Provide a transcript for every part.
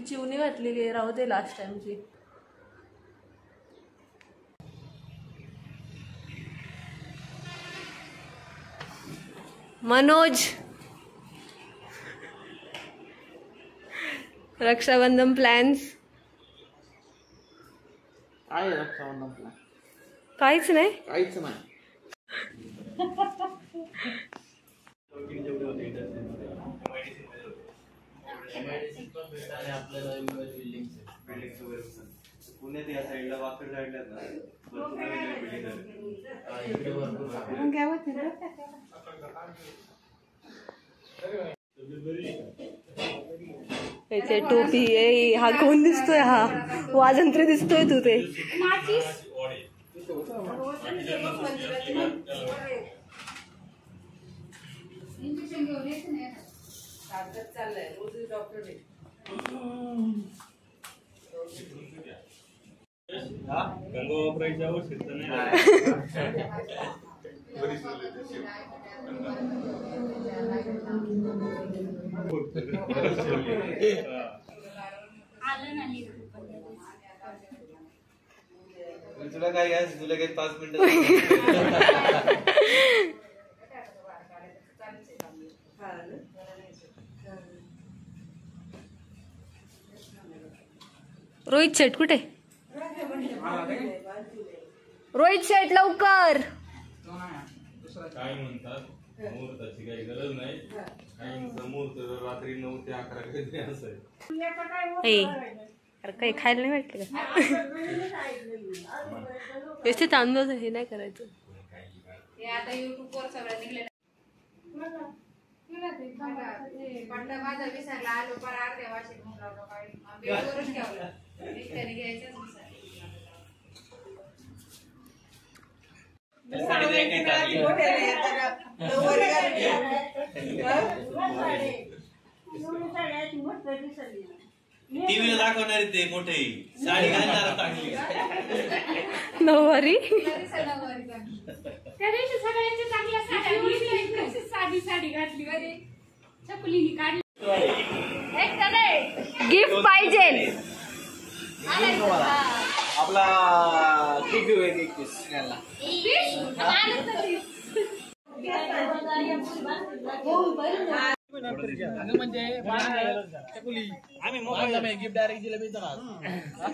ती चिवणी घातलेली राहू दे लास्ट टाइमची. मनोज रक्षाबंधन प्लॅन्स काय रक्षाबंधन प्लॅन? काहीच नाही. काहीच नाही. पुण्यात या साईडला वाकड साईडला त्याचे टोपी आहे. हा कोण दिसतोय? हा वाजंत्री दिसतोय तू ते. तुला काय आहे? तुला काही 5 मिनिटं रोहित शेट कुठे? रोहित शेट लवकर. काय म्हणतात मुहूर्ताची काही गरज नाही. काहींचा मुहूर्त रात्री 9 ते 11 कधी असेल. अरे काही खायला नाही भेटलं का? व्यवस्थित तांदूळ हे नाही करायचं. आता YouTube वर सगळं निघले. माझा विसरला आलो पर अर्ध्या वाशीत मुलाला काही बेडवरच ठेवलं. त्याने घ्यायचंच टीव्हीला दाखवणार ते मोठे साडी घालणार चांगली नऊवारी. त्या दिवशी सगळ्यांची चांगल्या साड्या साधी साडी घातली अरे चपलीनी काढली. गिफ्ट पाहिजे आपला केक घेऊ एक पीस याला. म्हणजे आम्ही मोबाईल गिफ्ट डायरेक्ट दिलं मी.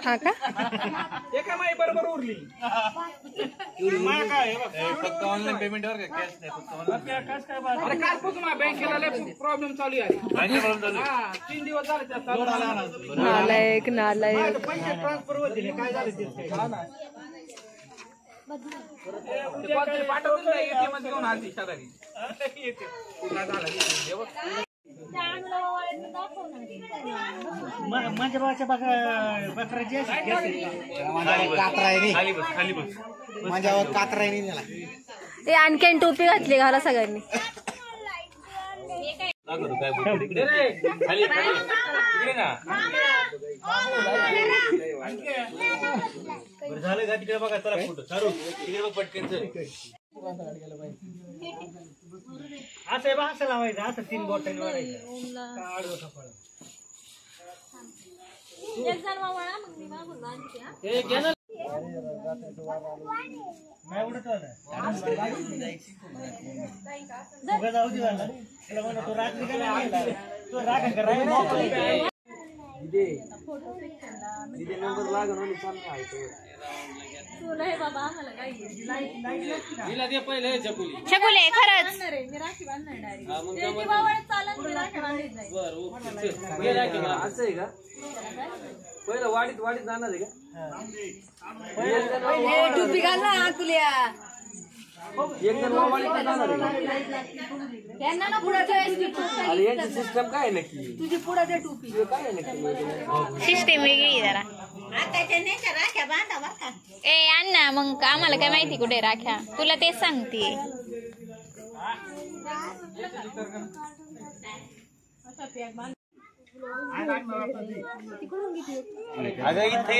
हा का? एका माई बरोबर उरली. काय फक्त ऑनलाईन पेमेंट वर कॅश नाही. फक्त ऑनलाईन. कालपासून बँकेला प्रॉब्लेम चालू आहे. 3 दिवस झाले त्या चालू झाला. नालायक नालायक. पैसे ट्रान्सफर होते काय झाले ते पाठवून एटीएम घेऊन आली शेजारी येते. माझ्या भावाच्या बकराची माझ्यावर कात्रा त्याला. ते आणखीन टोपी घातली घाला सगळ्यांनी. झालं का तिकडे बघा. चला फोटो चालू तिकडे बघ पटकन. असं बा असं लावायचं. असं 3 बोटांनी वाढायचं. नाही उडत जाऊ दे मला. तो रात्री तो राग नंबर लागून पहिले छकुले खरंच. असं आहे का? पहिलं वाडीत जाणार आहे का? टोपी घाल ना आकुल्या. एक जण वाडीत जाणार आहे. यांना ना पुढे अरे यांची सिस्टम काय नक्की? तुझी पुढे दे टोपी. काय नक्की सिस्टीम वेगळी जरा. ए अण्णा मग आम्हाला काय माहिती कुठे राख्या. तुला तेच सांगते. अगं इथे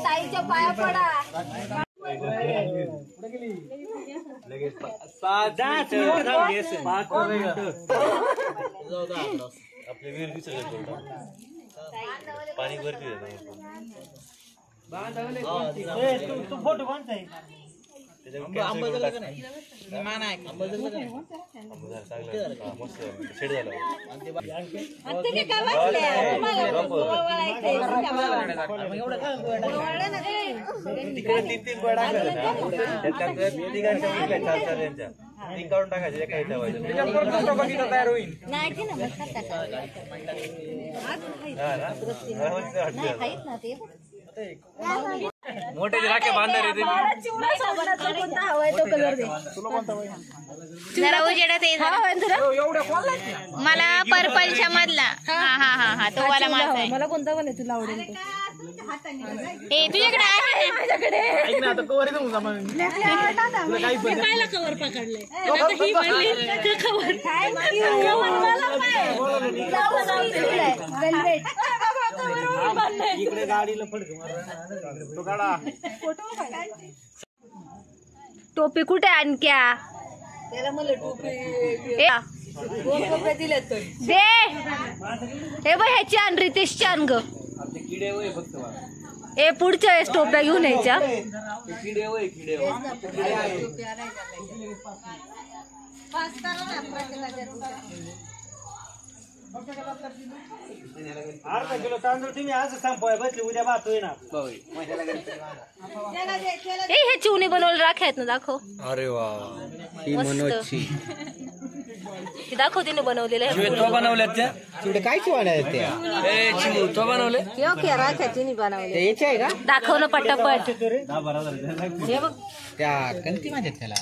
ताईच्या पाया पडा. आपले विहीर पाणी भरती तू फोटो कोणता आहे? काढून टाकायचे काही तयार होईल. मोठे राखे बांधणार आहे जरा उजेडात ये जरा. मला पर्पलच्या मधला. हा तो वाला माझा आहे. मला कोणता पण आहे तुला आवडेल तो. ए तुझ्याकडे आहे माझ्याकडे. ऐक ना आता कवर येतो कवर पकडलंय इकडे गाडीला फडक काढा. टोपी कुठे आणक्या त्याला मला टोपी दिले दे. हे बघ ह्याची आण रितेशची आण ग. किडे वय फक्त ए पुढच्या वेळेस टोप्या घेऊन यायच्या. किडे वय अर्धा किलो तांदूळ तुम्ही आज संपवाय बसले उद्या भात होईना. ए हे चिवणी बनवलं राख्या आहेत ना दाखव. अरे वा ही मनोजची दाखव तिने बनवलेलं आहे. बनवल्यात त्या चिवडे काय चिवडे आहेत त्या तो बनवले राख्या चिनी बनवले याचे आहे का दाखव ना पटापट. हे बघ त्या कंती माझ्या त्याला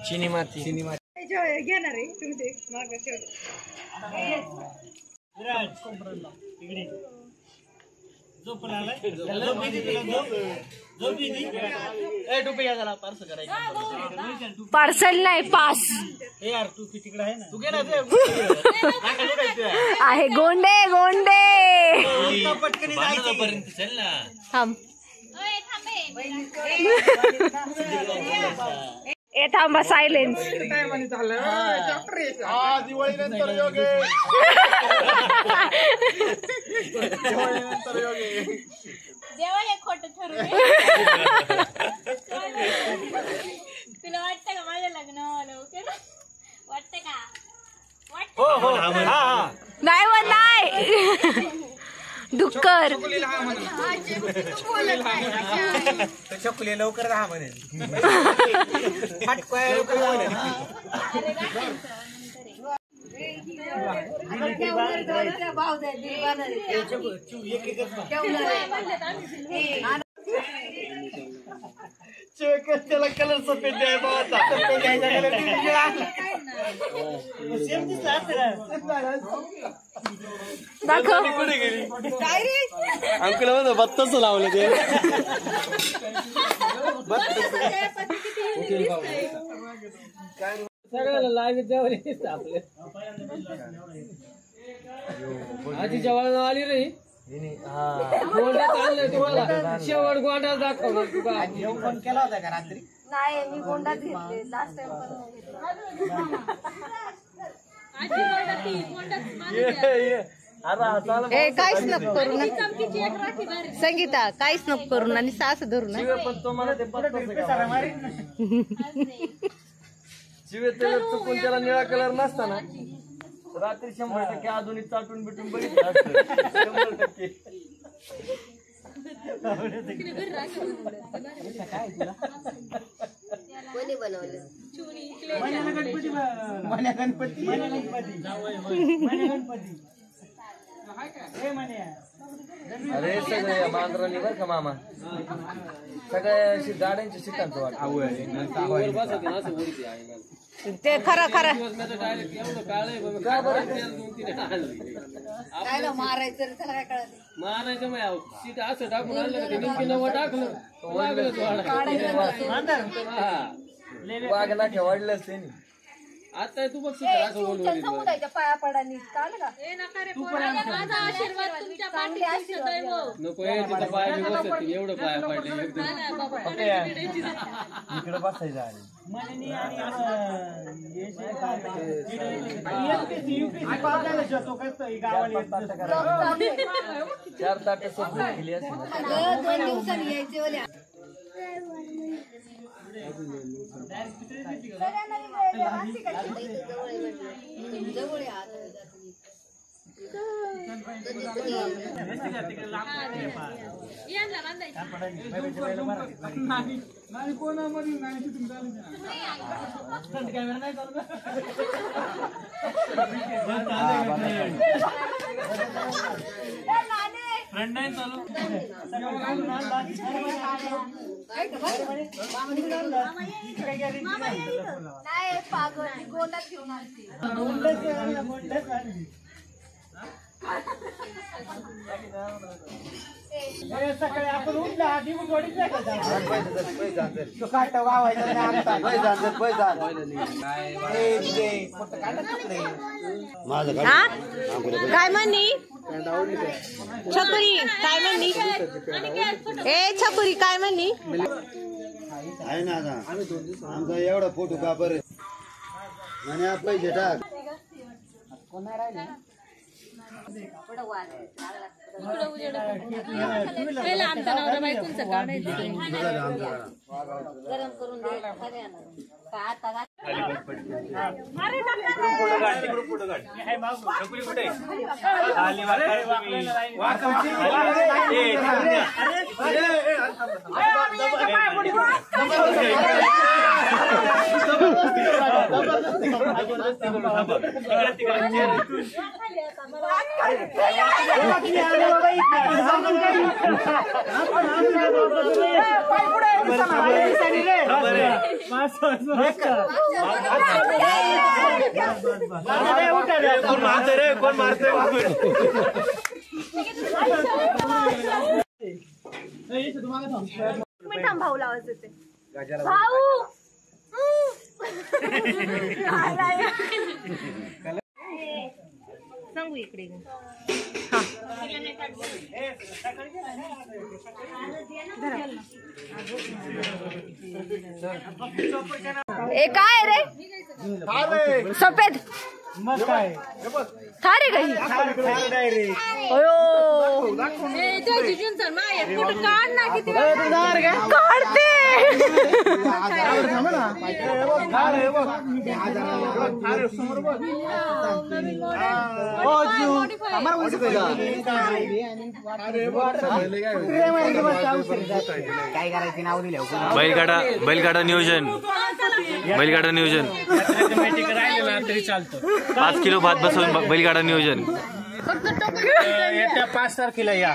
चिनी माती घेणार आहे तुम्ही मागे इकडे झोपून आलाय. झोप दिदी. ए टोपी घ्या जरा पार्सल करायचं. पार्सल नाही पास ए यार तू तिकडे आहे ना. तू घे ना आहे. गोंडे गोंडे पटकन जायचं. चल ना थांब. ए थांबा सायलेन्स. दिवाळीनंतर योगे. जेव्हा हे खोटं ठरू तुला वाटतं का माझं लग्न लवकर वाटतं का? नाही व नाही डुक्कर चकुले लवकर राहा म्हणे. त्याला कलर सफेद द्याय दाखव. अंकुल म्हणतो बत्तच लावलं ते. सगळ्याला लाईव्ह जेवण आपले आधी जेवण आली रे. गोंड्यात आणलंय तुम्हाला. शेवट गोंडा दाखवलं तुला. जेवण पण केला होता का रात्री? नाही मी गोंडाच घेतले लास्ट टाइम काहीच नको करू ना संगीता. काहीच नको करू ना. आणि सास धरू ना. शिवे चुकून त्याला निळा कलर नसताना रात्री 100% आधुनिक चाटून बिटून बघितलं असतं. 100%. कोणी बनवलं? अरे सगळे मांजरांनी बरं का मामा सगळ्या गाड्यांच्या शिटांचं वाट. ते खरं खरं मारायचं मग सीट असं टाकून आणलं का ते निमकी नवं टाकलं वागलंच वाघला ठेवाडलंच त्यांनी. आता तू बघ सीट असं बोलवलं समुदायाच्या पाया पडानी चालेल का नको तिथं पाय बी बसत एवढं पाया पाडले एकदम इकडे बसायचं आहे. चार ताट केली असते. 2 दिवसांनी यायचे ओल्या सकाळी आपण उठला आधी उठवाडीच नाही काय म्हणली छकुरी काय म्हणली ए छकुरी काय म्हणली आहे ना आता आमचा एवढा फोटो का बरं म्हणे पैसे टाक आमचा नवरा बायकोंचं काढायचं गरम करून आता कोण मारतोय भाऊ लावायचं ते भाऊ सांगू इकडे ए काय रे सफेद मग काय थारे गई अयो काढ ना किती काढते काय करायचं नाव दिलं बैलगाडा नियोजन तरी चालतं 5 किलो भात बसवून बैलगाडा नियोजन. येत्या 5 तारखेला या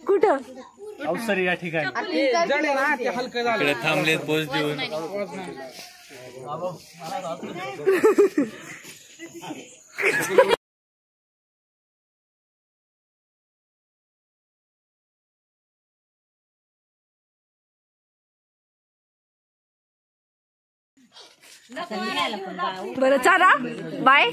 कुठं अवसरी या ठिकाणी इकडे थांबलेत पोच देऊन. बरं चला बाय.